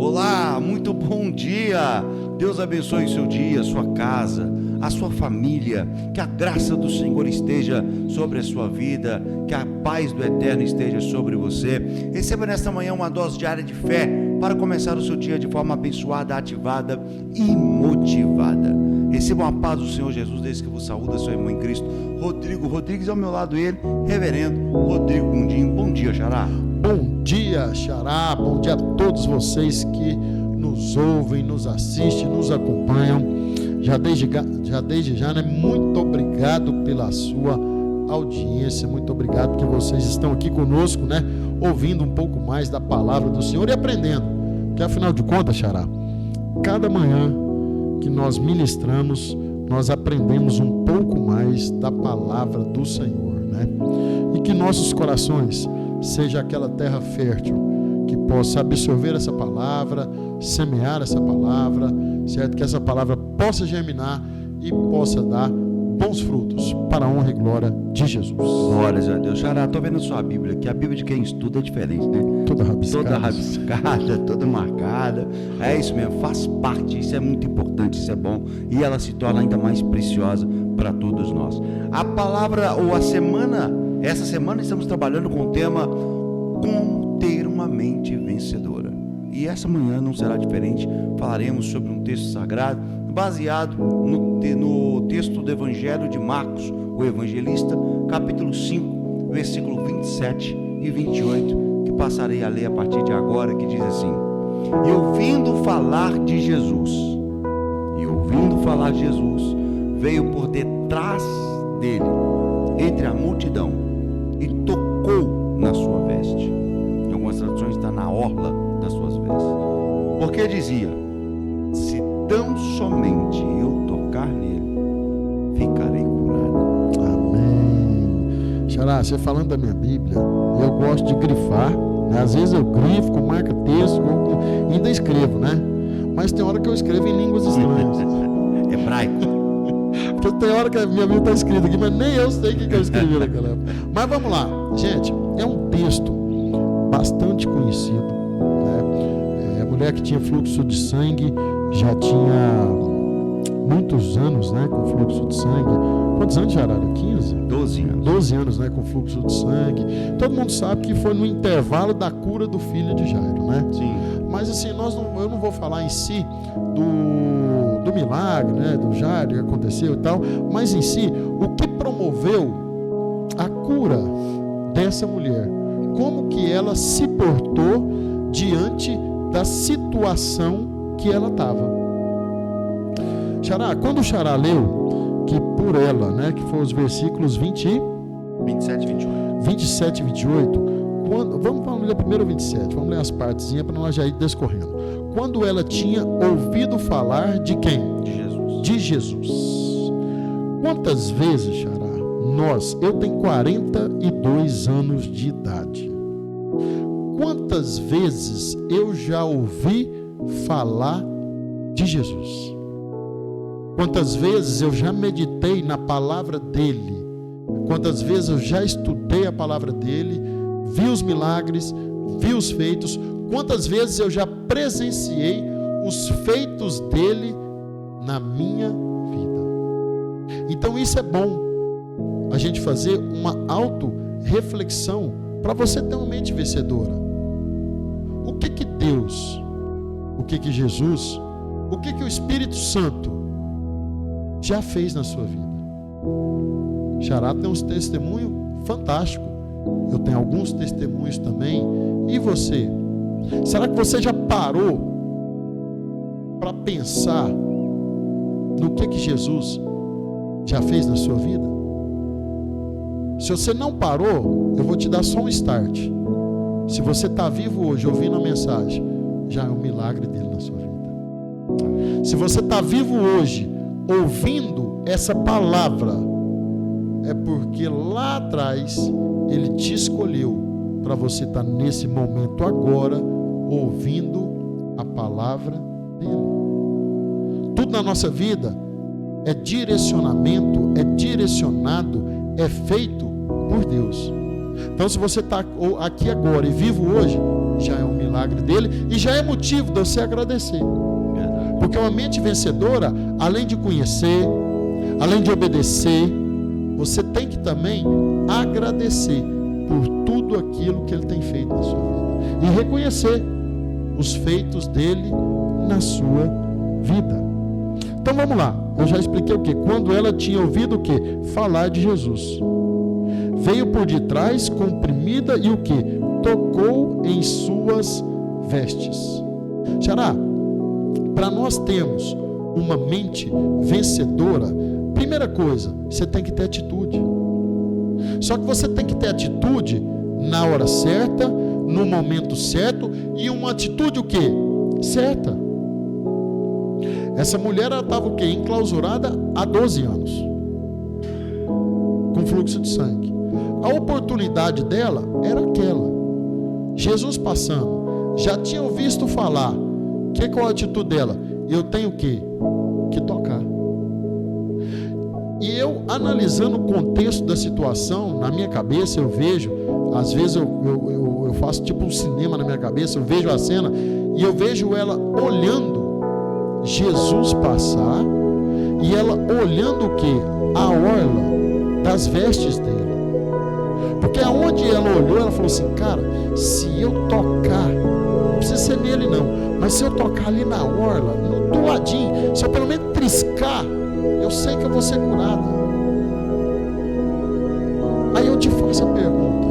Olá, muito bom dia. Deus abençoe o seu dia, a sua casa, a sua família. Que a graça do Senhor esteja sobre a sua vida, que a paz do Eterno esteja sobre você. Receba nesta manhã uma dose diária de fé para começar o seu dia de forma abençoada, ativada e motivada. Receba a paz do Senhor Jesus, desde que vos saúda, seu irmão em Cristo, Rodrigo Rodrigues, ao meu lado ele, reverendo Rodrigo Gundinho. Bom dia, Xará. Bom dia, Xará. Bom dia a todos vocês que nos ouvem, nos assistem, nos acompanham. Já desde já, né? Muito obrigado pela sua audiência, muito obrigado porque vocês estão aqui conosco, né? Ouvindo um pouco mais da palavra do Senhor e aprendendo, porque afinal de contas, Xará, cada manhã que nós ministramos, nós aprendemos um pouco mais da palavra do Senhor, né? E que nossos corações seja aquela terra fértil que possa absorver essa palavra, semear essa palavra, certo? Que essa palavra possa germinar e possa dar bons frutos para a honra e glória de Jesus. Glórias a Deus. Xará, estou vendo a sua Bíblia aqui. A Bíblia de quem estuda é diferente, né? Toda rabiscada, toda marcada. É isso mesmo, faz parte. Isso é muito importante, isso é bom. E ela se torna ainda mais preciosa para todos nós. A palavra, ou a semana, essa semana estamos trabalhando com o tema Como ter uma mente vencedora. E essa manhã não será diferente. Falaremos sobre um texto sagrado baseado no texto do Evangelho de Marcos, o Evangelista, capítulo 5, versículo 27 e 28, que passarei a ler a partir de agora, que diz assim: E ouvindo falar de Jesus, veio por detrás dele, entre a multidão, e tocou na sua veste. Em algumas traduções está na orla das suas vestes. Porque dizia: se tão somente eu tocar nele, ficarei curado. Amém. Xará, você falando da minha Bíblia, eu gosto de grifar, né? Às vezes eu grifo com marca texto, ainda escrevo, né? Mas tem hora que eu escrevo em línguas estranhas. Hebraico. Porque tem hora que a minha Bíblia está escrita aqui, mas nem eu sei o que eu escrevi naquela época. Mas vamos lá, gente, é um texto bastante conhecido, né? A mulher que tinha fluxo de sangue já tinha muitos anos, né, com fluxo de sangue. Quantos anos já era? 15? 12 anos. 12 anos, né, com fluxo de sangue. Todo mundo sabe que foi no intervalo da cura do filho de Jairo, né? Sim. Mas assim, eu não vou falar em si do milagre, né, do Jairo que aconteceu e tal, mas em si, o que promoveu a cura dessa mulher, como que ela se portou diante da situação que ela estava. Xará, quando o Xará leu que por ela, né, que foram os versículos 27 e 28, vamos ler primeiro o 27, vamos ler as partezinhas para nós já ir descorrendo. Quando ela tinha ouvido falar de quem? De Jesus. Quantas vezes, Xará, eu tenho 42 anos de idade. Quantas vezes eu já ouvi falar de Jesus? Quantas vezes eu já meditei na palavra dele? Quantas vezes eu já estudei a palavra dele, vi os milagres, vi os feitos? Quantas vezes eu já presenciei os feitos dele na minha vida? Então isso é bom, a gente fazer uma auto-reflexão para você ter uma mente vencedora. O que Deus, o que Jesus, o que o Espírito Santo já fez na sua vida? Xará tem uns testemunhos fantásticos. Eu tenho alguns testemunhos também. E você? Será que você já parou para pensar no que Jesus já fez na sua vida? Se você não parou, eu vou te dar só um start. Se você está vivo hoje ouvindo a mensagem, já é um milagre dele na sua vida. Se você está vivo hoje ouvindo essa palavra, é porque lá atrás ele te escolheu para você estar nesse momento agora ouvindo a palavra dele. Tudo na nossa vida é direcionamento, é direcionado, é feito por Deus. Então, se você está aqui agora e vivo hoje, já é um milagre dele e já é motivo de você agradecer. Porque uma mente vencedora, além de conhecer, além de obedecer, você tem que também agradecer por tudo aquilo que ele tem feito na sua vida e reconhecer os feitos dele na sua vida. Então vamos lá, eu já expliquei o que? Quando ela tinha ouvido o que? Falar de Jesus. Veio por detrás, comprimida e o que? Tocou em suas vestes. Xará, para nós termos uma mente vencedora, primeira coisa, você tem que ter atitude. Só que você tem que ter atitude na hora certa, no momento certo, e uma atitude o quê? Certa. Essa mulher estava o quê? Enclausurada há 12 anos, com fluxo de sangue. A oportunidade dela era aquela. Jesus passando, já tinham visto falar. Qual a atitude dela? Eu tenho que tocar. E eu, analisando o contexto da situação, na minha cabeça eu vejo, às vezes eu faço tipo um cinema na minha cabeça, eu vejo a cena e eu vejo ela olhando Jesus passar e ela olhando o que? A orla das vestes dele. Porque aonde ela olhou, ela falou assim, cara, se eu tocar, não precisa ser nele não, mas se eu tocar ali na orla, do ladinho, se eu pelo menos triscar, eu sei que eu vou ser curada. Aí eu te faço a pergunta,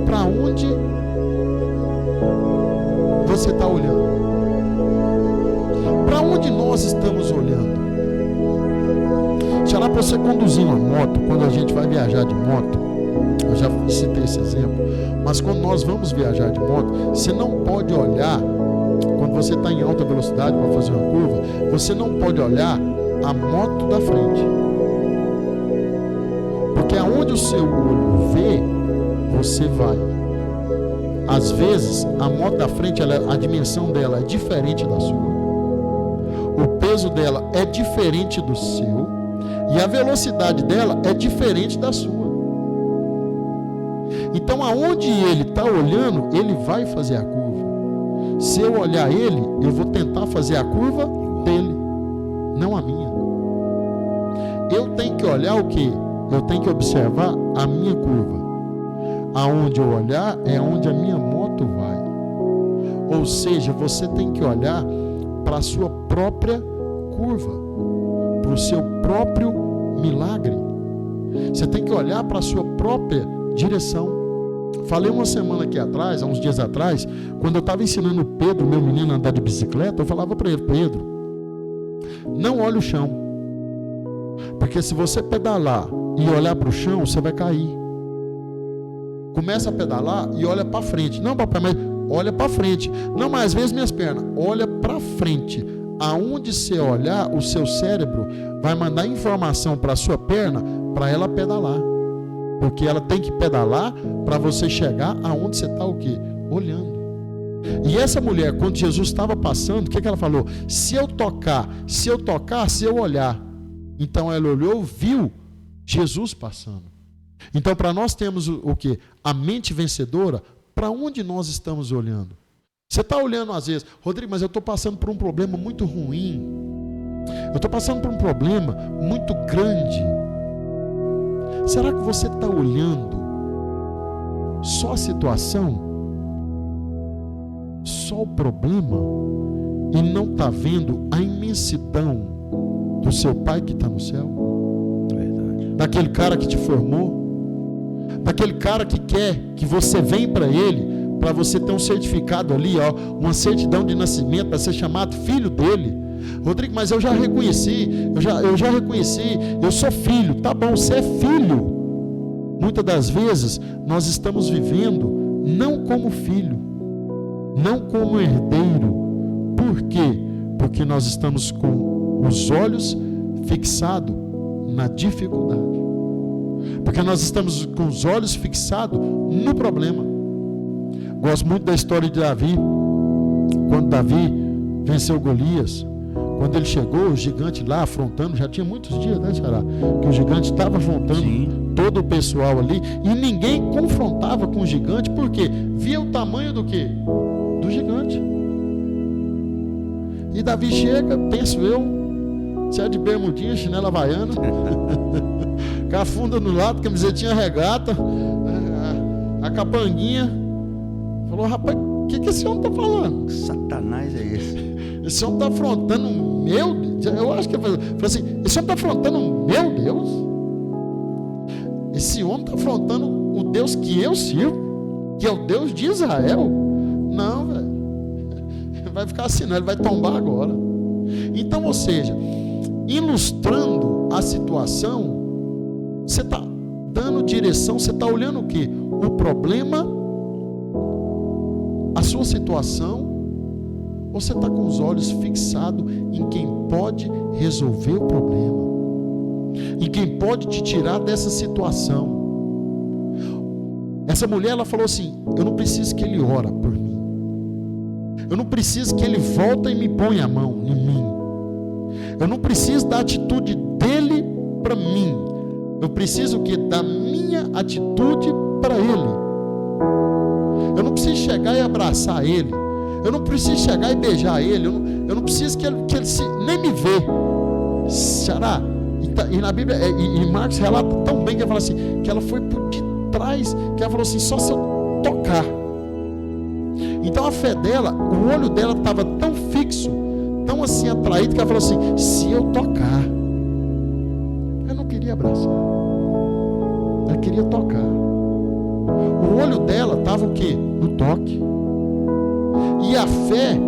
para onde você está olhando? Para onde nós estamos olhando? Será para você conduzir uma moto, quando a gente vai viajar de moto, eu já citei esse exemplo, mas quando nós vamos viajar de moto, você não pode olhar, quando você está em alta velocidade para fazer uma curva, você não pode olhar a moto da frente, porque aonde o seu olho vê, você vai. Às vezes a moto da frente, a dimensão dela é diferente da sua, o peso dela é diferente do seu e a velocidade dela é diferente da sua. Então aonde ele está olhando, ele vai fazer a curva. Se eu olhar ele, eu vou tentar fazer a curva dele, não a minha. Eu tenho que olhar o que? Eu tenho que observar a minha curva. Aonde eu olhar é onde a minha moto vai. Ou seja, você tem que olhar para a sua própria curva, para o seu próprio milagre. Você tem que olhar para a sua própria direção. Falei uma semana aqui atrás, há uns dias atrás, quando eu estava ensinando o Pedro, meu menino, a andar de bicicleta, eu falava para ele, Pedro, não olhe o chão, porque se você pedalar e olhar para o chão, você vai cair. Começa a pedalar e olha para frente. Não, papai, mas olha para frente. Não, mas às vezes minhas pernas, olha para frente. Aonde você olhar, o seu cérebro vai mandar informação para a sua perna, para ela pedalar. Porque ela tem que pedalar para você chegar aonde você está o quê? Olhando. E essa mulher, quando Jesus estava passando, o que ela falou? Se eu tocar, se eu olhar. Então ela olhou, viu Jesus passando. Então para nós temos o quê? A mente vencedora, para onde nós estamos olhando? Você está olhando às vezes, Rodrigo, mas eu estou passando por um problema muito ruim. Eu estou passando por um problema muito grande. Será que você está olhando só a situação, só o problema, e não está vendo a imensidão do seu Pai que está no céu? Verdade. Daquele cara que te formou, daquele cara que quer que você venha para ele, para você ter um certificado ali, ó, uma certidão de nascimento, para ser chamado filho dele. Rodrigo, mas eu já reconheci, eu sou filho. Tá bom, você é filho. Muitas das vezes nós estamos vivendo não como filho, não como herdeiro. Por quê? Porque nós estamos com os olhos fixados na dificuldade. Porque nós estamos com os olhos fixados no problema. Gosto muito da história de Davi. Quando Davi venceu Golias, quando ele chegou, o gigante lá afrontando, já tinha muitos dias, né, Xará? Que o gigante estava afrontando todo o pessoal ali, e ninguém confrontava com o gigante, porque via o tamanho do quê? Do gigante. E Davi chega, penso eu, se é de bermudinha, chinela havaiana, com a funda no lado, camisetinha regata, a capanguinha. Falou: rapaz, o que esse homem está falando? Que Satanás é esse? Esse homem está afrontando o meu Deus. Eu acho que ele falou assim: esse homem está afrontando o meu Deus? Esse homem está afrontando o Deus que eu sirvo, que é o Deus de Israel? Não, velho. Vai ficar assim, não, ele vai tombar agora. Então, ou seja, ilustrando a situação, você está dando direção, você está olhando o quê? O problema, a sua situação, ou você está com os olhos fixados em quem pode resolver o problema, em quem pode te tirar dessa situação? Essa mulher, ela falou assim: eu não preciso que ele ore por mim, eu não preciso que ele volte e me ponha a mão em mim, eu não preciso da atitude dele para mim, eu preciso que da minha atitude para ele. Eu não preciso chegar e abraçar ele, eu não preciso chegar e beijar ele, eu não preciso que ele nem me vê. Xará. E na Bíblia, e Marcos relata tão bem, que ela fala assim, que ela foi por detrás, que ela falou assim: só se eu tocar. Então a fé dela, o olho dela estava tão fixo, tão assim atraído, que ela falou assim: se eu tocar. Ela não queria abraçar, ela queria tocar. O olho dela estava o quê? No toque. E a fé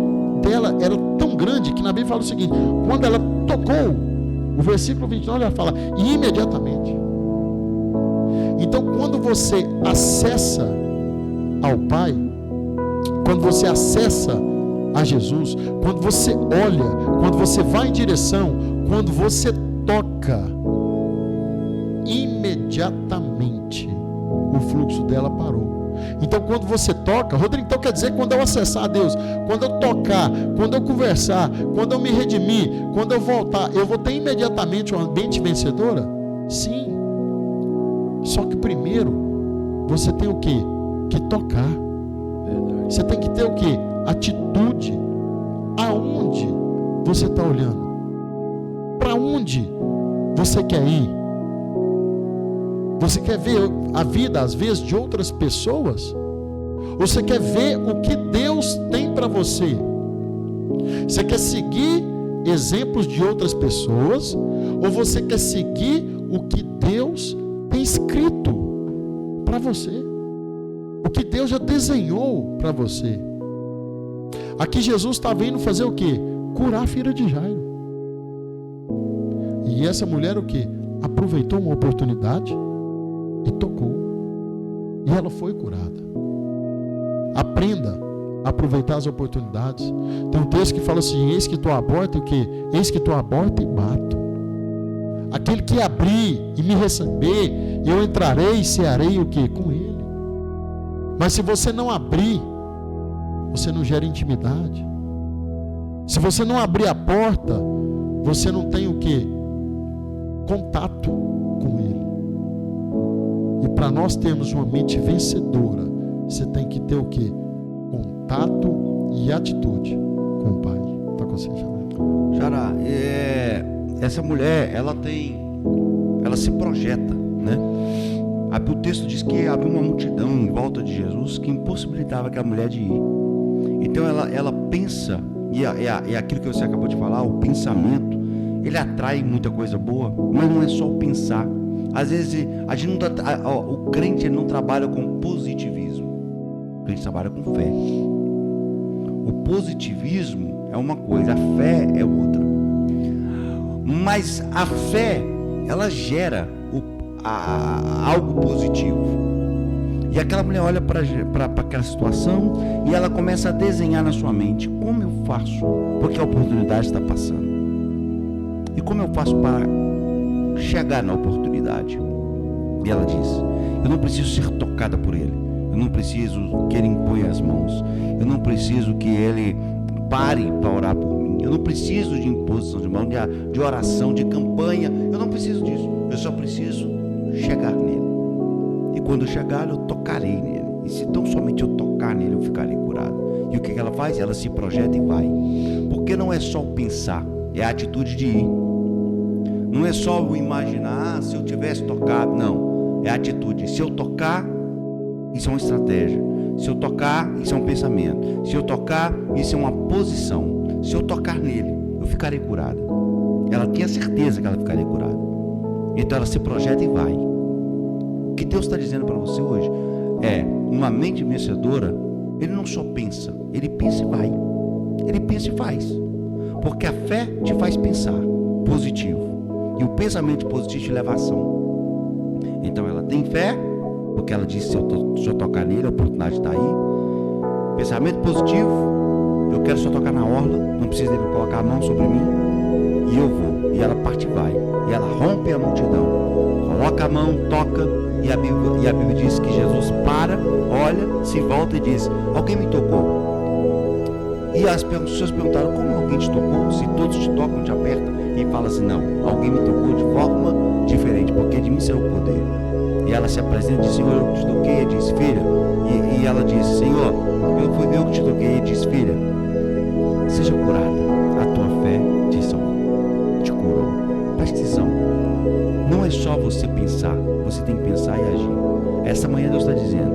dela era tão grande, que na Bíblia fala o seguinte: quando ela tocou, o versículo 29 ela fala: imediatamente. Então, quando você acessa ao Pai, quando você acessa a Jesus, quando você olha, quando você vai em direção, quando você toca, imediatamente o fluxo dela parou. Então, quando você toca, Rodrigo, então quer dizer quando eu acessar a Deus, quando eu tocar, quando eu conversar, quando eu me redimir, quando eu voltar, eu vou ter imediatamente uma mente vencedora? Sim. Só que primeiro você tem o quê? Que tocar. Verdade. Você tem que ter o quê? Atitude. Aonde você está olhando? Para onde você quer ir? Você quer ver a vida, às vezes, de outras pessoas? Ou você quer ver o que Deus tem para você? Você quer seguir exemplos de outras pessoas? Ou você quer seguir o que Deus tem escrito para você? O que Deus já desenhou para você? Aqui Jesus está vindo fazer o quê? Curar a filha de Jairo. E essa mulher o quê? Aproveitou uma oportunidade e tocou, e ela foi curada. Aprenda a aproveitar as oportunidades. Tem um texto que fala assim: eis que tu aborta o quê? Eis que tu aborta e bato. Aquele que abrir e me receber, eu entrarei e cearei o quê? Com ele. Mas se você não abrir, você não gera intimidade. Se você não abrir a porta, você não tem o quê? Contato com ele. E para nós termos uma mente vencedora, você tem que ter o quê? Contato e atitude com o Pai. Está com você, Xará, essa mulher, ela se projeta, né? O texto diz que havia uma multidão em volta de Jesus que impossibilitava aquela mulher de ir. Então ela pensa, e é aquilo que você acabou de falar, o pensamento, ele atrai muita coisa boa, mas não é só o pensar. Às vezes a gente o crente não trabalha com positivismo, o crente trabalha com fé. O positivismo é uma coisa, a fé é outra. Mas a fé, ela gera algo positivo. E aquela mulher olha para aquela situação e ela começa a desenhar na sua mente: como eu faço? Porque a oportunidade está passando. E como eu faço para chegar na oportunidade? E ela diz: eu não preciso ser tocada por ele, eu não preciso que ele imponha as mãos, eu não preciso que ele pare para orar por mim, eu não preciso de imposição de mão, de oração, de campanha, eu não preciso disso. Eu só preciso chegar nele. E quando chegar, eu tocarei nele. E se tão somente eu tocar nele, eu ficarei curado. E o que ela faz? Ela se projeta e vai. Porque não é só o pensar, é a atitude de ir. Não é só o imaginar, se eu tivesse tocado. Não, é a atitude. Se eu tocar, isso é uma estratégia. Se eu tocar, isso é um pensamento. Se eu tocar, isso é uma posição. Se eu tocar nele, eu ficarei curada. Ela tinha certeza que ela ficaria curada. Então ela se projeta e vai. O que Deus está dizendo para você hoje é: uma mente vencedora, ele não só pensa, ele pensa e vai. Ele pensa e faz. Porque a fé te faz pensar positivo. E o pensamento positivo te leva à ação. Então ela tem fé, porque ela diz: se eu tocar nele, a oportunidade está aí. Pensamento positivo: eu quero só tocar na orla, não precisa dele colocar a mão sobre mim, e eu vou. E ela parte e vai. E ela rompe a multidão, coloca a mão, toca, e a Bíblia diz que Jesus para, olha, se volta e diz: alguém me tocou? E as pessoas perguntaram: como alguém te tocou? Se todos te tocam, te apertam. E fala assim: não, alguém me tocou de forma diferente, porque de mim saiu o poder. E ela se apresenta e diz: Senhor, eu te toquei. E diz: filha. E ela diz: Senhor, fui eu que te toquei. E diz: filha, seja curada, a tua fé te salvou, te curou. Preste atenção, não é só você pensar, você tem que pensar e agir. Essa manhã Deus está dizendo: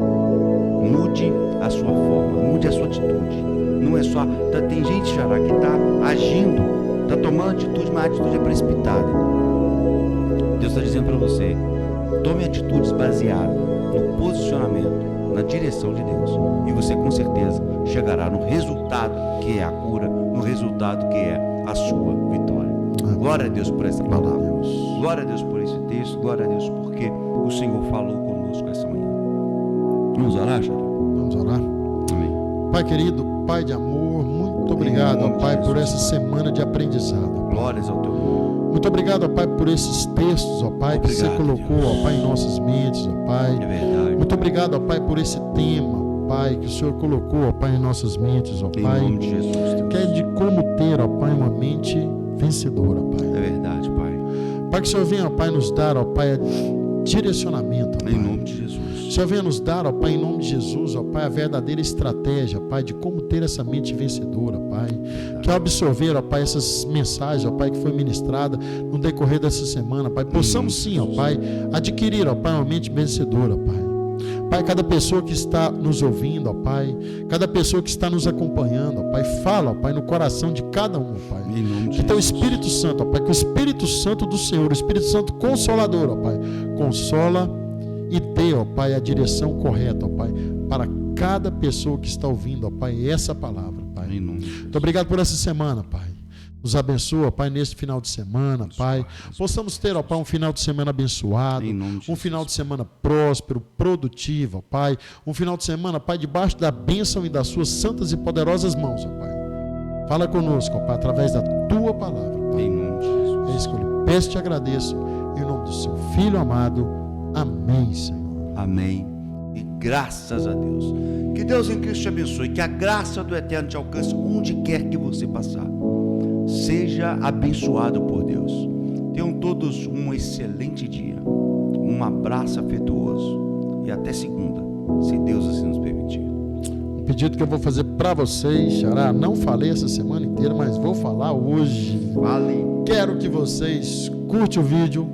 mude a sua forma, mude a sua atitude. Não é só, tem gente, Xará, que está agindo, está tomando atitude, mas a atitude é precipitada. Deus está dizendo para você: tome atitudes baseadas no posicionamento, na direção de Deus, e você com certeza chegará no resultado que é a cura, no resultado que é a sua vitória. Glória a Deus por essa palavra, glória a Deus por esse texto, glória a Deus porque o Senhor falou conosco essa manhã. Vamos orar, Xará? Vamos orar? Amém. Pai querido, Pai de amor, muito obrigado, ó Pai, por essa semana de aprendizado. Glórias ao teu nome. Muito obrigado, ó Pai, por esses textos, ó Pai, que você colocou, ó Pai, em nossas mentes, ó Pai. É verdade. Muito obrigado, ó Pai, por esse tema, Pai, que o Senhor colocou, ó Pai, em nossas mentes, ó Pai. Em nome de Jesus, Deus. Que é de como ter, ó Pai, uma mente vencedora, Pai. É verdade, Pai. Pai, que o Senhor venha, ó Pai, nos dar, ó Pai, direcionamento, ó Pai. Em nome de Jesus. O Senhor venha nos dar, ó Pai, em nome de Jesus, ó Pai, a verdadeira estratégia, Pai, de como ter essa mente vencedora, Pai. Que ao absorver, ó Pai, essas mensagens, ó Pai, que foi ministrada no decorrer dessa semana, Pai, possamos sim, ó Pai, adquirir, ó Pai, uma mente vencedora, Pai. Pai, cada pessoa que está nos ouvindo, ó Pai, cada pessoa que está nos acompanhando, ó Pai, fala, ó Pai, no coração de cada um, ó Pai. Em nome de Que teu Jesus. Espírito Santo, ó Pai, que o Espírito Santo do Senhor, o Espírito Santo Consolador, ó Pai, consola e dê, ó Pai, a direção correta, ó Pai, para cada pessoa que está ouvindo, ó Pai, essa palavra, Pai. Em nome de Jesus. Muito obrigado por essa semana, Pai. Nos abençoa, Pai, nesse final de semana, Pai. Possamos ter, ó Pai, um final de semana abençoado, Em nome de um Jesus. final de semana próspero, produtivo, ó Pai. Um final de semana, Pai, debaixo da bênção e das suas santas e poderosas mãos, ó Pai. Fala conosco, ó Pai, através da tua palavra, Pai. Em nome de Jesus. É isso que eu lhe peço e te agradeço, em nome do seu Filho amado. Amém, Senhor. Amém. E graças a Deus. Que Deus em Cristo te abençoe. Que a graça do Eterno te alcance onde quer que você passar. Seja abençoado por Deus. Tenham todos um excelente dia. Um abraço afetuoso. E até segunda, se Deus assim nos permitir. Um pedido que eu vou fazer para vocês, Xará. Não falei essa semana inteira, mas vou falar hoje. Vale. Quero que vocês curtam o vídeo,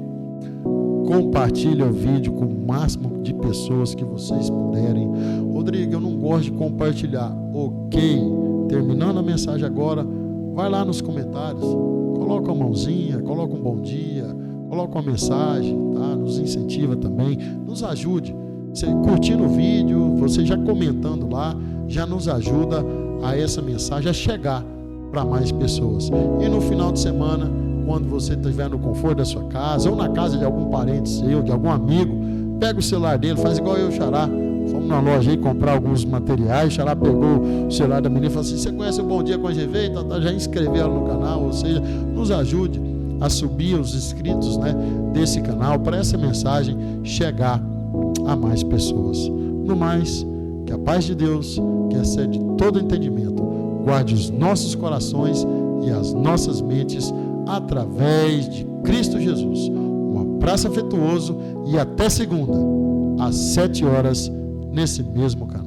compartilhem o vídeo com o máximo de pessoas que vocês puderem. Rodrigo, eu não gosto de compartilhar. Ok, terminando a mensagem agora, vai lá nos comentários, coloca uma mãozinha, coloca um bom dia, coloca uma mensagem, tá? Nos incentiva também, nos ajude. Você curtindo o vídeo, você já comentando lá, já nos ajuda a essa mensagem a chegar para mais pessoas. E no final de semana, quando você estiver no conforto da sua casa ou na casa de algum parente seu, de algum amigo, pega o celular dele, faz igual eu e o Xará. Fomos na loja aí comprar alguns materiais, o Xará pegou o celular da menina e falou assim: você conhece o Bom Dia com a GV? Então, já inscreveu ela no canal, ou seja, nos ajude a subir os inscritos, né, desse canal, para essa mensagem chegar a mais pessoas. No mais, que a paz de Deus, que excede todo entendimento, guarde os nossos corações e as nossas mentes através de Cristo Jesus. Uma Praça Afetuoso, e até segunda, às 7 horas, nesse mesmo canal.